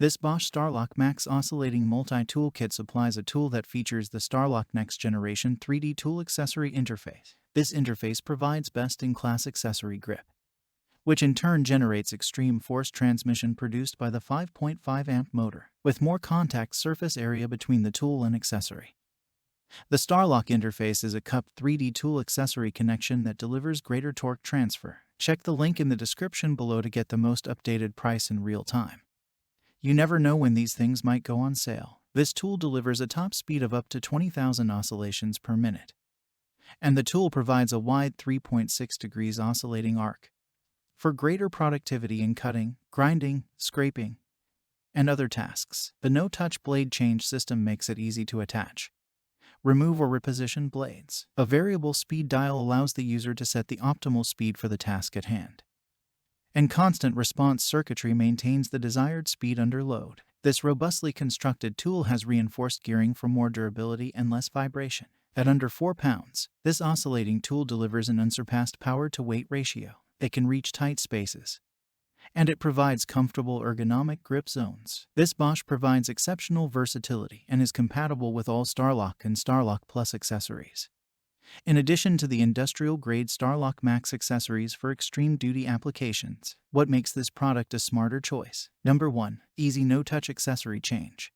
This BOSCH StarlockMax Oscillating Multi-Tool Kit supplies a tool that features the Starlock Next Generation 3D Tool Accessory Interface. This interface provides best-in-class accessory grip, which in turn generates extreme force transmission produced by the 5.5 amp motor, with more contact surface area between the tool and accessory. The Starlock interface is a cup 3D tool accessory connection that delivers greater torque transfer. Check the link in the description below to get the most updated price in real time. You never know when these things might go on sale. This tool delivers a top speed of up to 20,000 oscillations per minute, and the tool provides a wide 3.6 degrees oscillating arc for greater productivity in cutting, grinding, scraping, and other tasks. The no-touch blade change system makes it easy to attach, remove or reposition blades. A variable speed dial allows the user to set the optimal speed for the task at hand, and constant response circuitry maintains the desired speed under load. This robustly constructed tool has reinforced gearing for more durability and less vibration. At under 4 pounds, this oscillating tool delivers an unsurpassed power-to-weight ratio. It can reach tight spaces, and it provides comfortable ergonomic grip zones. This BOSCH provides exceptional versatility and is compatible with all Starlock and StarlockPlus accessories, in addition to the industrial-grade StarlockMax accessories for extreme-duty applications. What makes this product a smarter choice? Number 1. Easy no-touch accessory change.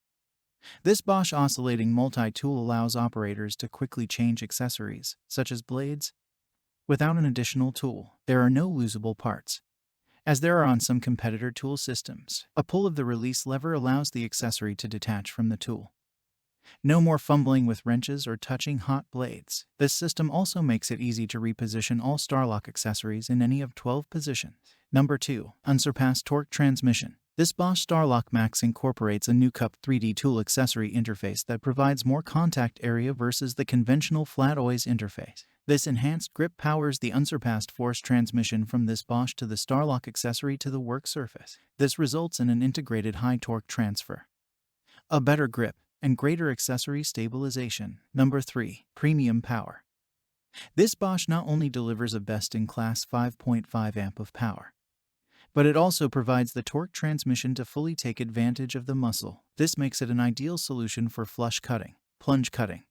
This BOSCH oscillating multi-tool allows operators to quickly change accessories, such as blades, without an additional tool. There are no losable parts, as there are on some competitor tool systems. A pull of the release lever allows the accessory to detach from the tool. No more fumbling with wrenches or touching hot blades. This system also makes it easy to reposition all Starlock accessories in any of 12 positions. Number 2. Unsurpassed torque transmission. This BOSCH StarlockMax incorporates a new cup 3D tool accessory interface that provides more contact area versus the conventional flat OIS interface. This enhanced grip powers the unsurpassed force transmission from this BOSCH to the Starlock accessory to the work surface. This results in an integrated high torque transfer, a better grip, and greater accessory stabilization. Number 3. Premium power. This BOSCH not only delivers a best-in-class 5.5 amp of power, but it also provides the torque transmission to fully take advantage of the muscle. This makes it an ideal solution for flush cutting, plunge cutting,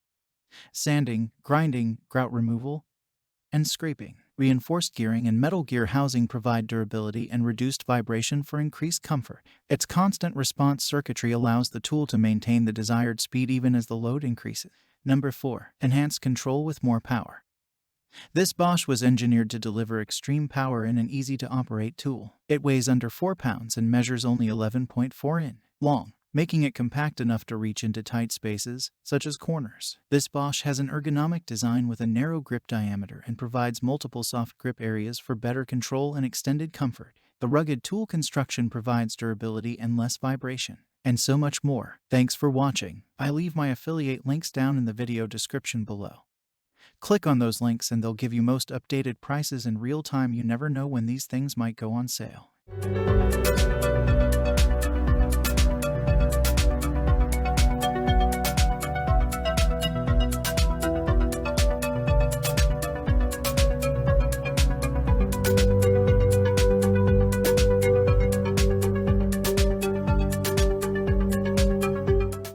sanding, grinding, grout removal, and scraping. Reinforced gearing and metal gear housing provide durability and reduced vibration for increased comfort. Its constant response circuitry allows the tool to maintain the desired speed even as the load increases. Number 4. Enhanced control with more power. This BOSCH was engineered to deliver extreme power in an easy-to-operate tool. It weighs under 4 pounds and measures only 11.4 in long, making it compact enough to reach into tight spaces, such as corners. This BOSCH has an ergonomic design with a narrow grip diameter and provides multiple soft grip areas for better control and extended comfort. The rugged tool construction provides durability and less vibration, and so much more. Thanks for watching. I leave my affiliate links down in the video description below. Click on those links and they'll give you most updated prices in real time. You never know when these things might go on sale.